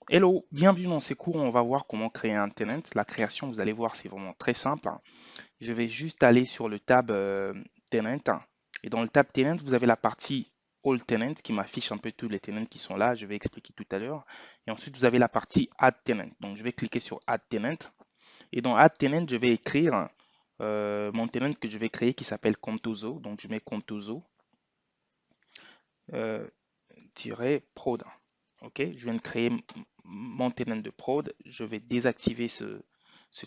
Hello, bienvenue dans ces cours. On va voir comment créer un tenant. La création, vous allez voir, c'est vraiment très simple. Je vais juste aller sur le tab tenant. Et dans le tab tenant, vous avez la partie All Tenant qui m'affiche un peu tous les tenants qui sont là. Je vais expliquer tout à l'heure. Et ensuite, vous avez la partie Add Tenant. Donc, je vais cliquer sur Add Tenant. Et dans Add Tenant, je vais écrire mon tenant que je vais créer qui s'appelle Contoso. Donc, je mets Contoso prod. Ok, je viens de créer mon tenant de prod. Je vais désactiver ce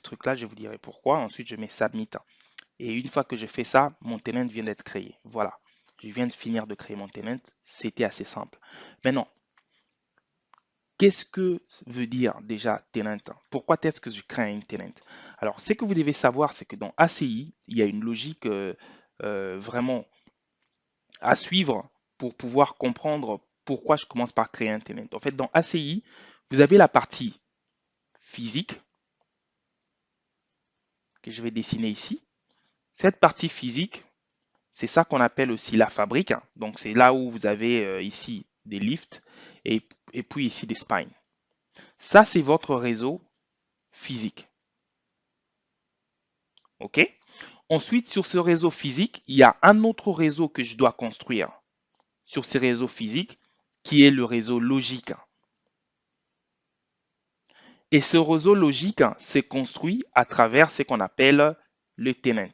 truc-là. Je vous dirai pourquoi. Ensuite, je mets Submit. Et une fois que je fais ça, mon tenant vient d'être créé. Voilà. Je viens de finir de créer mon tenant. C'était assez simple. Maintenant, qu'est-ce que veut dire déjà tenant? Pourquoi est-ce que je crée un tenant? Alors, ce que vous devez savoir, c'est que dans ACI, il y a une logique vraiment à suivre pour pouvoir comprendre pourquoi je commence par créer un tenant. En fait, dans ACI, vous avez la partie physique que je vais dessiner ici. Cette partie physique, c'est ça qu'on appelle aussi la fabrique. Donc, c'est là où vous avez ici des lifts et puis ici des spines. Ça, c'est votre réseau physique. OK? Ensuite, sur ce réseau physique, il y a un autre réseau que je dois construire sur ces réseaux physiques qui est le réseau logique. Et ce réseau logique s'est construit à travers ce qu'on appelle le tenant.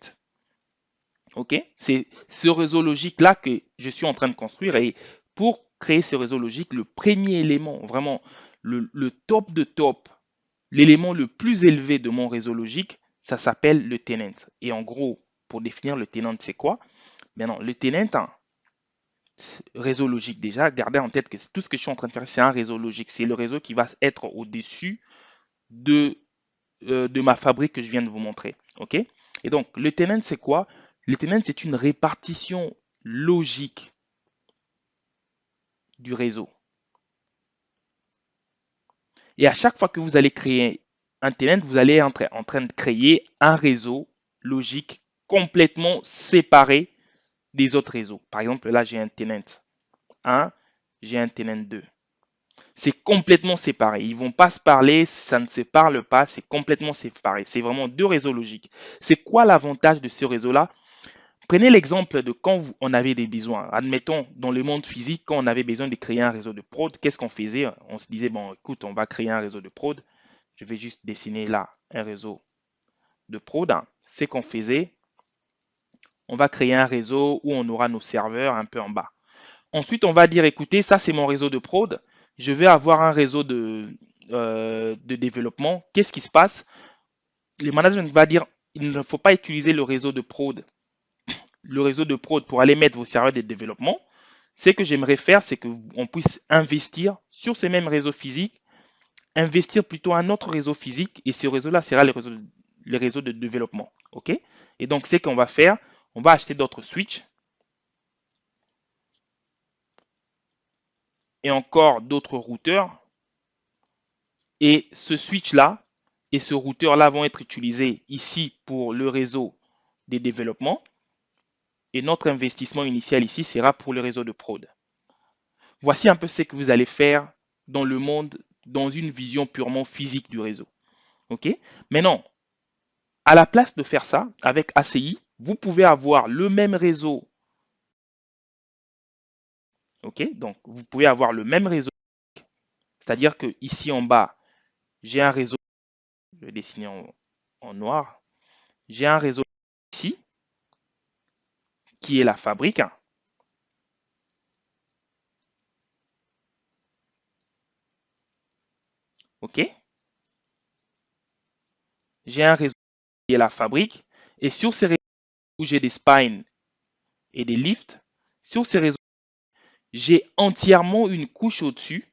OK? C'est ce réseau logique-là que je suis en train de construire. Et pour créer ce réseau logique, le premier élément, vraiment le top de top, l'élément le plus élevé de mon réseau logique, ça s'appelle le tenant. Et en gros, pour définir le tenant, c'est quoi? Maintenant, le tenant, réseau logique déjà, gardez en tête que tout ce que je suis en train de faire, c'est un réseau logique. C'est le réseau qui va être au-dessus de ma fabrique que je viens de vous montrer. OK? Et donc, le tenant, c'est quoi? Le tenant, c'est une répartition logique du réseau. Et à chaque fois que vous allez créer un tenant, vous allez être en train de créer un réseau logique complètement séparé des autres réseaux. Par exemple, là, j'ai un tenant 1, j'ai un tenant 2. C'est complètement séparé. Ils ne vont pas se parler, ça ne se parle pas, c'est complètement séparé. C'est vraiment deux réseaux logiques. C'est quoi l'avantage de ce réseau-là? Prenez l'exemple de quand on avait des besoins. Admettons, dans le monde physique, quand on avait besoin de créer un réseau de prod, qu'est-ce qu'on faisait? On se disait, bon, écoute, on va créer un réseau de prod. Je vais juste dessiner là un réseau de prod. C'est qu'on faisait, on va créer un réseau où on aura nos serveurs un peu en bas. Ensuite, on va dire, écoutez, ça c'est mon réseau de prod. Je vais avoir un réseau de développement. Qu'est-ce qui se passe? Le management va dire, il ne faut pas utiliser le réseau de prod pour aller mettre vos serveurs de développement. Ce que j'aimerais faire, c'est qu'on puisse investir sur ces mêmes réseaux physiques, investir plutôt un autre réseau physique, et ce réseau-là sera le réseau de développement. OK? Et donc, ce qu'on va faire, on va acheter d'autres switches et encore d'autres routeurs. Et ce switch-là et ce routeur-là vont être utilisés ici pour le réseau des développements. Et notre investissement initial ici sera pour le réseau de prod. Voici un peu ce que vous allez faire dans le monde, dans une vision purement physique du réseau. OK? Maintenant, à la place de faire ça, avec ACI, vous pouvez avoir le même réseau. OK? Donc, vous pouvez avoir le même réseau. C'est-à-dire que ici en bas, j'ai un réseau, je vais dessiner en noir. J'ai un réseau ici, qui est la fabrique. OK? J'ai un réseau qui est la fabrique. Et sur ces réseaux où j'ai des spines et des lifts, sur ces réseaux, j'ai entièrement une couche au-dessus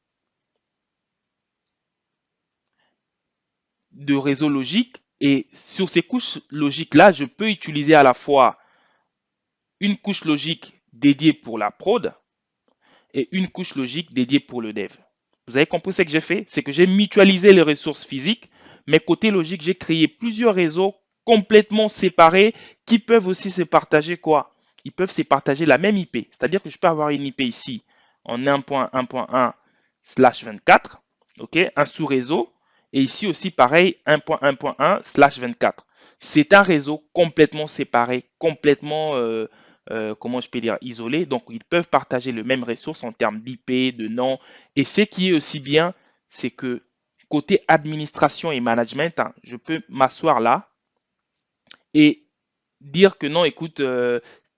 de réseau logique. Et sur ces couches logiques-là, je peux utiliser à la fois une couche logique dédiée pour la prod et une couche logique dédiée pour le dev. Vous avez compris ce que j'ai fait? C'est que j'ai mutualisé les ressources physiques, mais côté logique, j'ai créé plusieurs réseaux complètement séparés qui peuvent aussi se partager quoi? Ils peuvent se partager la même IP. C'est-à-dire que je peux avoir une IP ici en 1.1.1/24 ok, un sous-réseau. Et ici aussi, pareil, 1.1.1/24. C'est un réseau complètement séparé, complètement, comment je peux dire, isolé. Donc, ils peuvent partager le même ressource en termes d'IP, de nom. Et ce qui est aussi bien, c'est que côté administration et management, hein, je peux m'asseoir là et dire que non, écoute,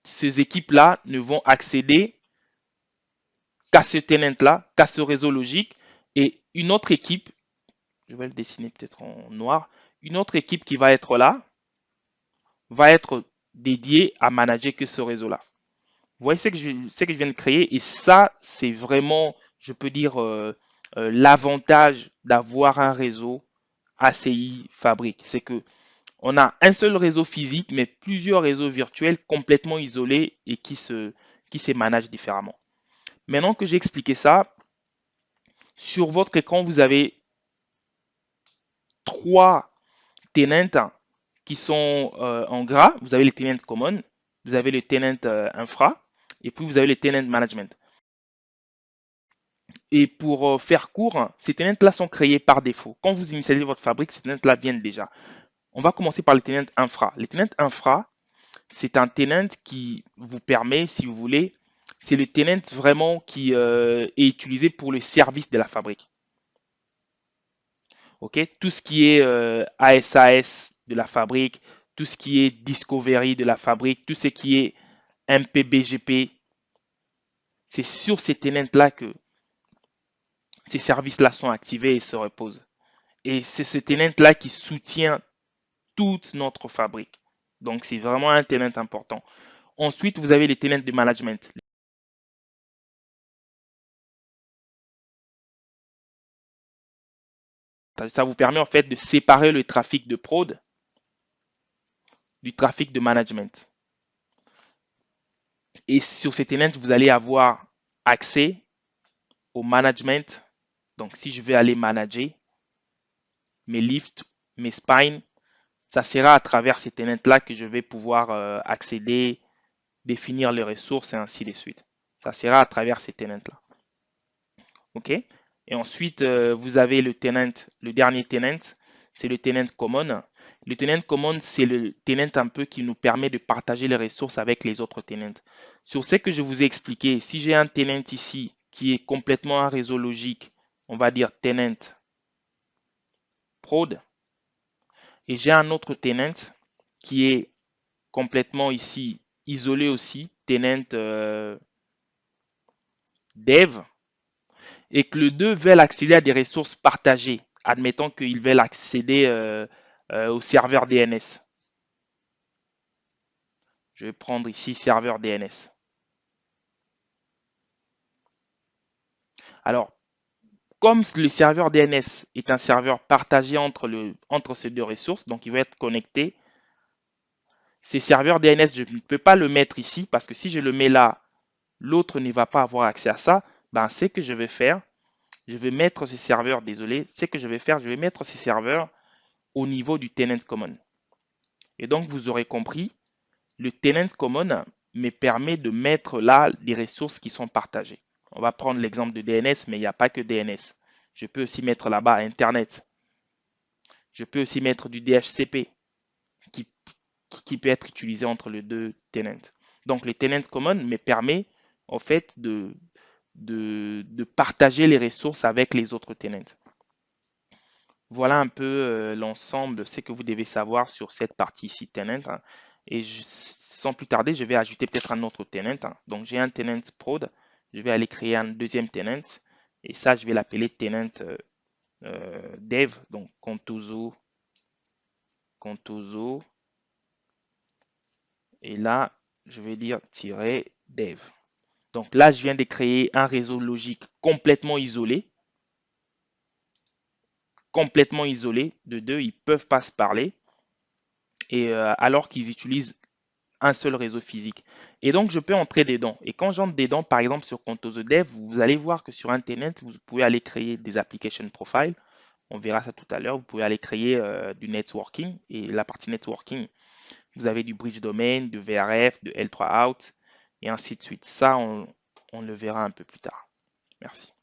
ces équipes-là ne vont accéder qu'à ce tenant-là, qu'à ce réseau logique. Et une autre équipe, je vais le dessiner peut-être en noir, une autre équipe qui va être là, va être dédiée à manager que ce réseau-là. Vous voyez ce que je viens de créer et ça, c'est vraiment, je peux dire, l'avantage d'avoir un réseau ACI Fabric. C'est que on a un seul réseau physique, mais plusieurs réseaux virtuels complètement isolés et qui se managent différemment. Maintenant que j'ai expliqué ça, sur votre écran, vous avez trois tenants qui sont en gras. Vous avez les tenants common, vous avez les tenants infra, et puis vous avez les tenants management. Et pour faire court, ces tenants-là sont créés par défaut. Quand vous initialisez votre fabrique, ces tenants-là viennent déjà. On va commencer par les tenants infra. Les tenants infra, c'est un tenant qui vous permet, si vous voulez, c'est le tenant vraiment qui est utilisé pour le service de la fabrique. Ok, tout ce qui est ASAS de la fabrique, tout ce qui est Discovery de la fabrique, tout ce qui est MPBGP, c'est sur ces tenants-là que ces services-là sont activés et se reposent. Et c'est ce tenant-là qui soutient toute notre fabrique. Donc, c'est vraiment un tenant important. Ensuite, vous avez les tenants de management. Ça vous permet en fait de séparer le trafic de prod du trafic de management. Et sur ces tenants, vous allez avoir accès au management. Donc, si je vais aller manager mes lifts, mes spines, ça sera à travers ces tenants-là que je vais pouvoir accéder, définir les ressources et ainsi de suite. Ça sera à travers ces tenants-là. OK? Et ensuite, vous avez le tenant, le dernier tenant, c'est le tenant common. Le tenant common, c'est le tenant un peu qui nous permet de partager les ressources avec les autres tenants. Sur ce que je vous ai expliqué, si j'ai un tenant ici qui est complètement un réseau logique, on va dire tenant prod, et j'ai un autre tenant qui est complètement ici isolé aussi, tenant dev, et que les deux veulent accéder à des ressources partagées. Admettons qu'ils veulent accéder au serveur DNS. Je vais prendre ici serveur DNS. Alors, comme le serveur DNS est un serveur partagé entre ces deux ressources, donc il va être connecté. Ce serveur DNS, je ne peux pas le mettre ici parce que si je le mets là, l'autre ne va pas avoir accès à ça. Ben, ce que je vais faire, je vais mettre ces serveurs, désolé, ce que je vais faire, je vais mettre ces serveurs au niveau du tenant common. Et donc, vous aurez compris, le tenant common me permet de mettre là des ressources qui sont partagées. On va prendre l'exemple de DNS, mais il n'y a pas que DNS. Je peux aussi mettre là-bas Internet. Je peux aussi mettre du DHCP qui, qui peut être utilisé entre les deux tenants. Donc, le tenant common me permet en fait de partager les ressources avec les autres tenants. Voilà un peu l'ensemble de ce que vous devez savoir sur cette partie ici tenant. Hein. Et sans plus tarder, je vais ajouter peut-être un autre tenant. Hein. Donc j'ai un tenant prod. Je vais aller créer un deuxième tenant. Et ça, je vais l'appeler tenant dev. Donc Contoso. Et là, je vais dire "-dev". Donc là, je viens de créer un réseau logique complètement isolé de deux. Ils ne peuvent pas se parler. Et alors qu'ils utilisent un seul réseau physique. Et donc, je peux entrer dedans. Et quand j'entre dedans, par exemple, sur Contoso Dev, vous allez voir que sur Internet, vous pouvez aller créer des application profiles. On verra ça tout à l'heure. Vous pouvez aller créer du networking. Et la partie networking, vous avez du bridge domain, du VRF, de L3 out, et ainsi de suite. Ça, on le verra un peu plus tard. Merci.